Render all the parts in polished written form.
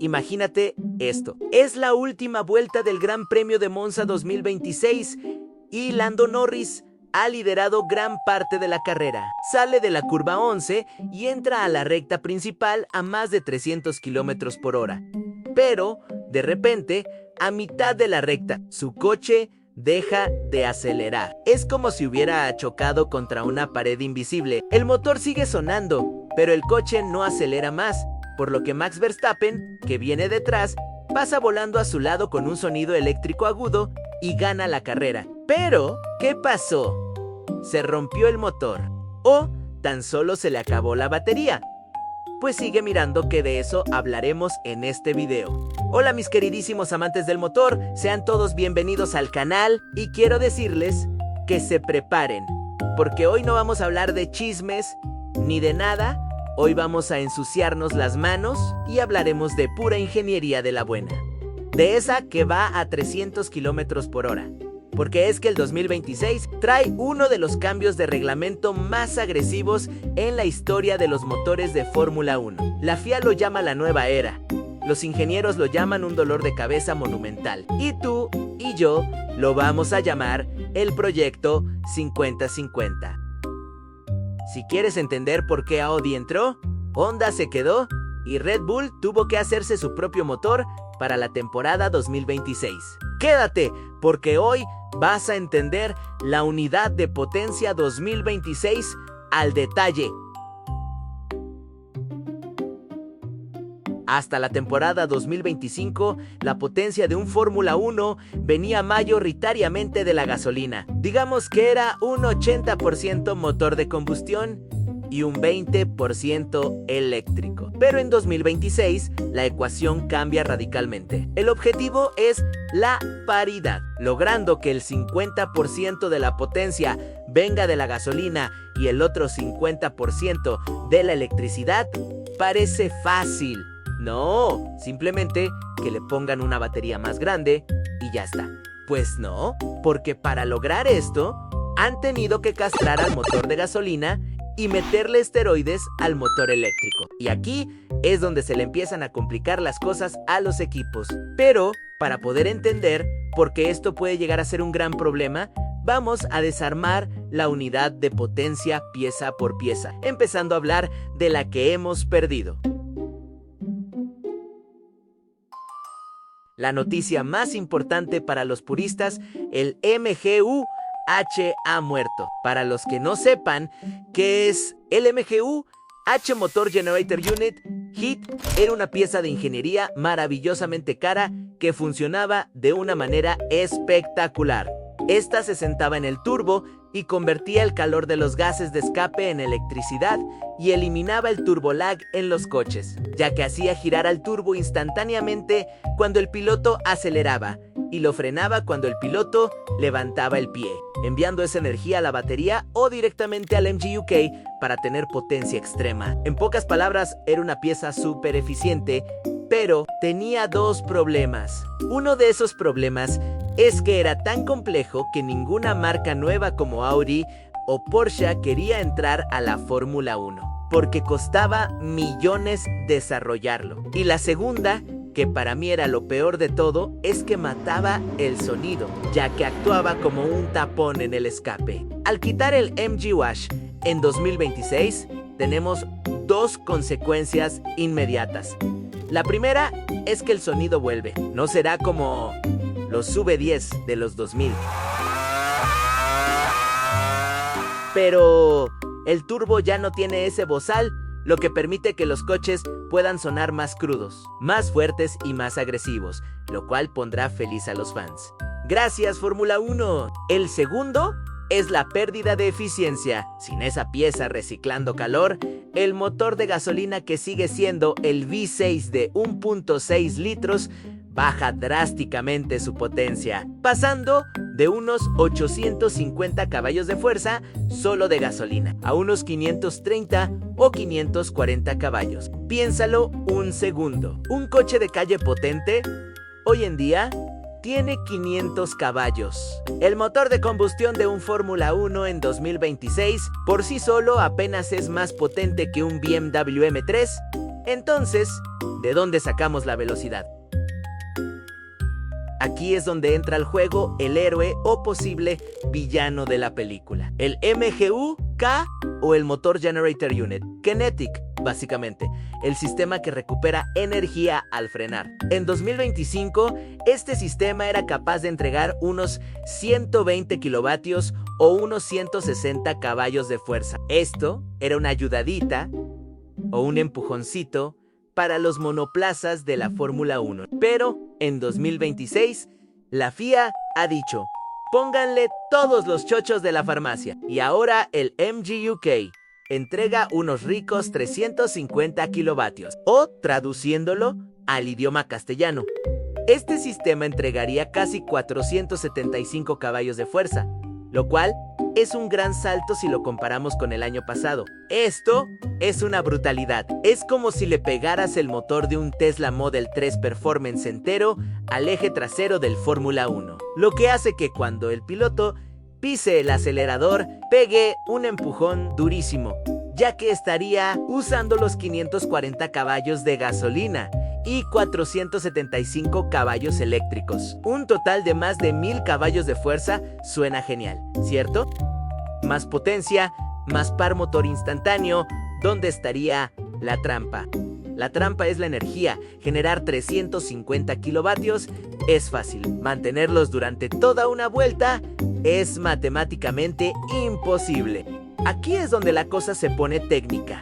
Imagínate esto. Es la última vuelta del Gran Premio de Monza 2026 y Lando Norris ha liderado gran parte de la carrera. Sale de la curva 11 y entra a la recta principal a más de 300 km por hora. Pero, de repente, a mitad de la recta, su coche deja de acelerar. Es como si hubiera chocado contra una pared invisible. El motor sigue sonando, pero el coche no acelera más, por lo que Max Verstappen, que viene detrás, pasa volando a su lado con un sonido eléctrico agudo y gana la carrera. Pero, ¿qué pasó? ¿Se rompió el motor? ¿O tan solo se le acabó la batería? Pues sigue mirando, que de eso hablaremos en este video. Hola mis queridísimos amantes del motor, sean todos bienvenidos al canal y quiero decirles que se preparen, porque hoy no vamos a hablar de chismes ni de nada. Hoy vamos a ensuciarnos las manos y hablaremos de pura ingeniería de la buena, de esa que va a 300 km por hora. Porque es que el 2026 trae uno de los cambios de reglamento más agresivos en la historia de los motores de Fórmula 1. La FIA lo llama la nueva era. Los ingenieros lo llaman un dolor de cabeza monumental. Y tú y yo lo vamos a llamar el proyecto 50-50. Si quieres entender por qué Audi entró, Honda se quedó y Red Bull tuvo que hacerse su propio motor para la temporada 2026. Quédate, porque hoy vas a entender la unidad de potencia 2026 al detalle. Hasta la temporada 2025, la potencia de un Fórmula 1 venía mayoritariamente de la gasolina. Digamos que era un 80% motor de combustión y un 20% eléctrico. Pero en 2026, la ecuación cambia radicalmente. El objetivo es la paridad, logrando que el 50% de la potencia venga de la gasolina y el otro 50% de la electricidad. Parece fácil. No, simplemente que le pongan una batería más grande y ya está. Pues no, porque para lograr esto, han tenido que castrar al motor de gasolina y meterle esteroides al motor eléctrico. Y aquí es donde se le empiezan a complicar las cosas a los equipos. Pero, para poder entender por qué esto puede llegar a ser un gran problema, vamos a desarmar la unidad de potencia pieza por pieza, empezando a hablar de la que hemos perdido. La noticia más importante para los puristas, el MGU H ha muerto. Para los que no sepan qué es el MGU, H Motor Generator Unit, HIT era una pieza de ingeniería maravillosamente cara que funcionaba de una manera espectacular. Esta se sentaba en el turbo y convertía el calor de los gases de escape en electricidad y eliminaba el turbolag en los coches, ya que hacía girar al turbo instantáneamente cuando el piloto aceleraba y lo frenaba cuando el piloto levantaba el pie, enviando esa energía a la batería o directamente al MGUK para tener potencia extrema. En pocas palabras, era una pieza súper eficiente, pero tenía dos problemas. Uno de esos problemas es que era tan complejo que ninguna marca nueva como Audi o Porsche quería entrar a la Fórmula 1, porque costaba millones desarrollarlo. Y la segunda, que para mí era lo peor de todo, es que mataba el sonido, ya que actuaba como un tapón en el escape. Al quitar el MGUH en 2026, tenemos dos consecuencias inmediatas. La primera es que el sonido vuelve. No será como los V10 de los 2000. Pero el turbo ya no tiene ese bozal, lo que permite que los coches puedan sonar más crudos, más fuertes y más agresivos, lo cual pondrá feliz a los fans. Gracias, Fórmula 1. El segundo es la pérdida de eficiencia. Sin esa pieza reciclando calor, el motor de gasolina, que sigue siendo el V6 de 1.6 litros, baja drásticamente su potencia, pasando de unos 850 caballos de fuerza solo de gasolina a unos 530 o 540 caballos. Piénsalo un segundo. Un coche de calle potente hoy en día tiene 500 caballos. El motor de combustión de un Fórmula 1 en 2026 por sí solo apenas es más potente que un BMW M3 Entonces, ¿de dónde sacamos la velocidad? Aquí es donde entra al juego el héroe o posible villano de la película. El MGU-K o el Motor Generator Unit. Kinetic, básicamente. El sistema que recupera energía al frenar. En 2025, este sistema era capaz de entregar unos 120 kilovatios o unos 160 caballos de fuerza. Esto era una ayudadita o un empujoncito para los monoplazas de la Fórmula 1. Pero en 2026, la FIA ha dicho, pónganle todos los chochos de la farmacia. Y ahora el MGU-K entrega unos ricos 350 kilovatios. O, traduciéndolo al idioma castellano, este sistema entregaría casi 475 caballos de fuerza, lo cual es un gran salto si lo comparamos con el año pasado. Esto es una brutalidad. Es como si le pegaras el motor de un Tesla Model 3 Performance entero al eje trasero del Fórmula 1. Lo que hace que cuando el piloto pise el acelerador, pegue un empujón durísimo, ya que estaría usando los 540 caballos de gasolina y 475 caballos eléctricos. Un total de más de 1000 caballos de fuerza suena genial, ¿cierto? Más potencia, más par motor instantáneo. ¿Dónde estaría la trampa? La trampa es la energía. Generar 350 kilovatios es fácil. Mantenerlos durante toda una vuelta es matemáticamente imposible. Aquí es donde la cosa se pone técnica.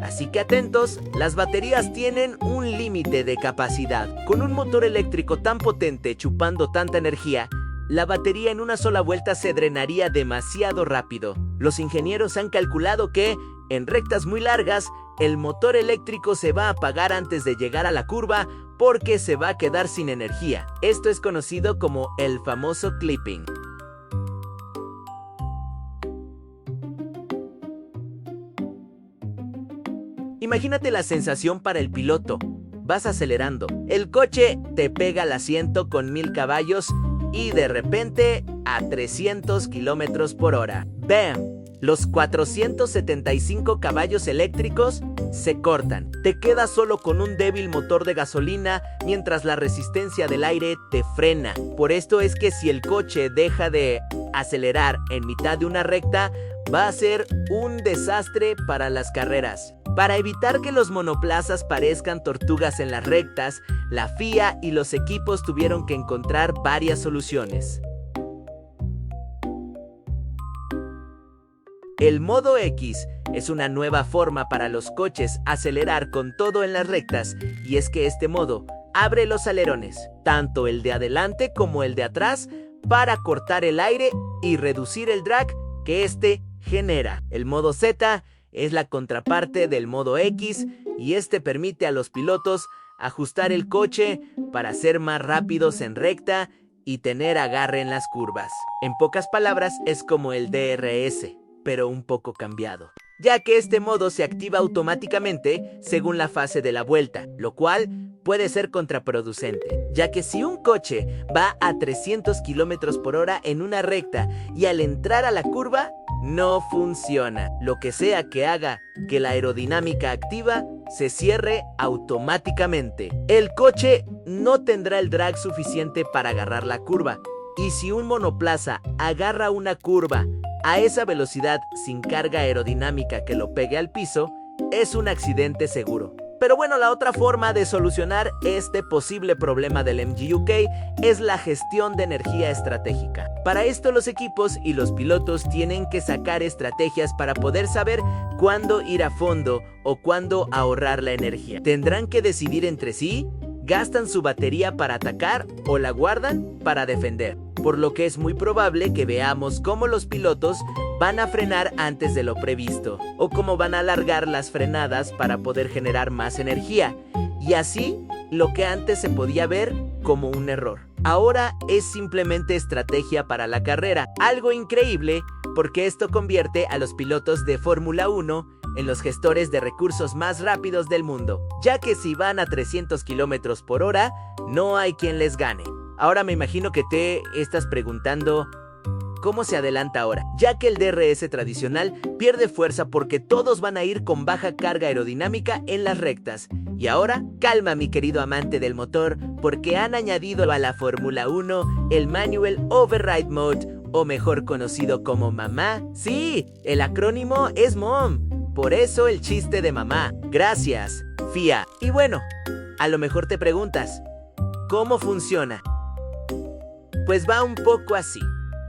Así que atentos, las baterías tienen un límite de capacidad. Con un motor eléctrico tan potente chupando tanta energía, la batería en una sola vuelta se drenaría demasiado rápido. Los ingenieros han calculado que, en rectas muy largas, el motor eléctrico se va a apagar antes de llegar a la curva porque se va a quedar sin energía. Esto es conocido como el famoso clipping. Imagínate la sensación para el piloto. Vas acelerando. El coche te pega al asiento con 1000 caballos y de repente a 300 kilómetros por hora. ¡Bam! Los 475 caballos eléctricos se cortan. Te quedas solo con un débil motor de gasolina mientras la resistencia del aire te frena. Por esto es que si el coche deja de acelerar en mitad de una recta, va a ser un desastre para las carreras. Para evitar que los monoplazas parezcan tortugas en las rectas, la FIA y los equipos tuvieron que encontrar varias soluciones. El modo X es una nueva forma para los coches acelerar con todo en las rectas, y es que este modo abre los alerones, tanto el de adelante como el de atrás, para cortar el aire y reducir el drag que este genera. El modo Z es la contraparte del modo X y este permite a los pilotos ajustar el coche para ser más rápidos en recta y tener agarre en las curvas. En pocas palabras, es como el DRS, pero un poco cambiado, ya que este modo se activa automáticamente según la fase de la vuelta, lo cual puede ser contraproducente, ya que si un coche va a 300 km por hora en una recta y al entrar a la curva no funciona, lo que sea que haga que la aerodinámica activa se cierre automáticamente. El coche no tendrá el drag suficiente para agarrar la curva, y si un monoplaza agarra una curva a esa velocidad sin carga aerodinámica que lo pegue al piso, es un accidente seguro. Pero bueno, la otra forma de solucionar este posible problema del MGU-K es la gestión de energía estratégica. Para esto los equipos y los pilotos tienen que sacar estrategias para poder saber cuándo ir a fondo o cuándo ahorrar la energía. Tendrán que decidir entre sí, gastan su batería para atacar o la guardan para defender. Por lo que es muy probable que veamos cómo los pilotos van a frenar antes de lo previsto, o cómo van a alargar las frenadas para poder generar más energía, y así lo que antes se podía ver como un error, ahora es simplemente estrategia para la carrera. Algo increíble, porque esto convierte a los pilotos de Fórmula 1 en los gestores de recursos más rápidos del mundo, ya que si van a 300 km por hora, no hay quien les gane. Ahora me imagino que te estás preguntando, cómo se adelanta ahora, ya que el DRS tradicional pierde fuerza porque todos van a ir con baja carga aerodinámica en las rectas. Y ahora, calma mi querido amante del motor, porque han añadido a la Fórmula 1 el Manual Override Mode, o mejor conocido como mamá. Sí, el acrónimo es MOM, por eso el chiste de mamá. Gracias, FIA. Y bueno, a lo mejor te preguntas, ¿cómo funciona? Pues va un poco así.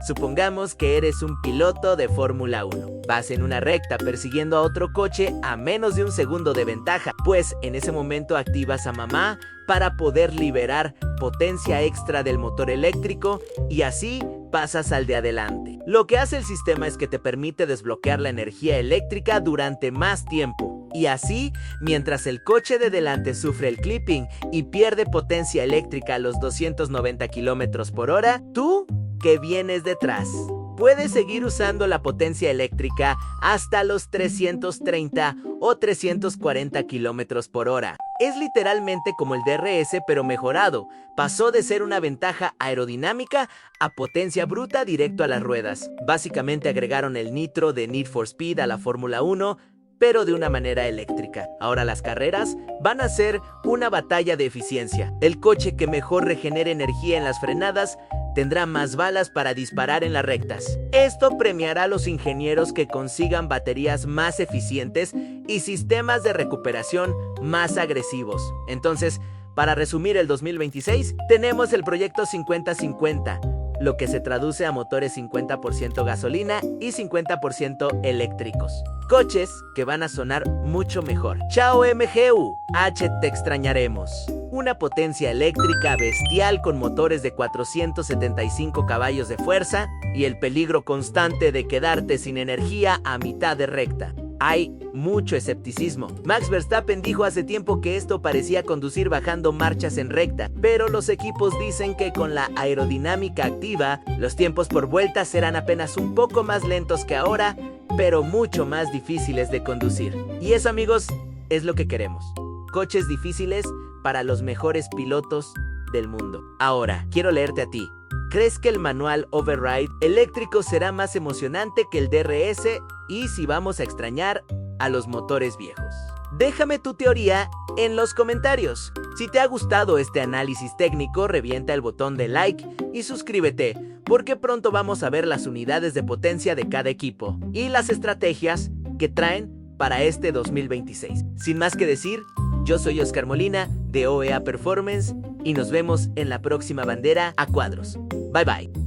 Supongamos que eres un piloto de Fórmula 1. Vas en una recta persiguiendo a otro coche a menos de un segundo de ventaja, pues en ese momento activas a mamá para poder liberar potencia extra del motor eléctrico y así pasas al de adelante. Lo que hace el sistema es que te permite desbloquear la energía eléctrica durante más tiempo. Y así, mientras el coche de delante sufre el clipping y pierde potencia eléctrica a los 290 km por hora, tú, que vienes detrás, puedes seguir usando la potencia eléctrica hasta los 330 o 340 km por hora. Es literalmente como el DRS pero mejorado. Pasó de ser una ventaja aerodinámica a potencia bruta directo a las ruedas. Básicamente agregaron el nitro de Need for Speed a la Fórmula 1, pero de una manera eléctrica. Ahora las carreras van a ser una batalla de eficiencia. El coche que mejor regenere energía en las frenadas tendrá más balas para disparar en las rectas. Esto premiará a los ingenieros que consigan baterías más eficientes y sistemas de recuperación más agresivos. Entonces, para resumir el 2026, tenemos el proyecto 50-50, lo que se traduce a motores 50% gasolina y 50% eléctricos. Coches que van a sonar mucho mejor. Chao MGU, H te extrañaremos. Una potencia eléctrica bestial con motores de 475 caballos de fuerza y el peligro constante de quedarte sin energía a mitad de recta. Hay mucho escepticismo. Max Verstappen dijo hace tiempo que esto parecía conducir bajando marchas en recta, pero los equipos dicen que con la aerodinámica activa, los tiempos por vuelta serán apenas un poco más lentos que ahora, pero mucho más difíciles de conducir. Y eso, amigos, es lo que queremos. Coches difíciles para los mejores pilotos del mundo. Ahora, quiero leerte a ti. ¿Crees que el manual Override eléctrico será más emocionante que el DRS y si vamos a extrañar a los motores viejos? Déjame tu teoría en los comentarios. Si te ha gustado este análisis técnico, revienta el botón de like y suscríbete, porque pronto vamos a ver las unidades de potencia de cada equipo y las estrategias que traen para este 2026. Sin más que decir, yo soy Oscar Molina de OEA Performance y nos vemos en la próxima bandera a cuadros. Bye bye.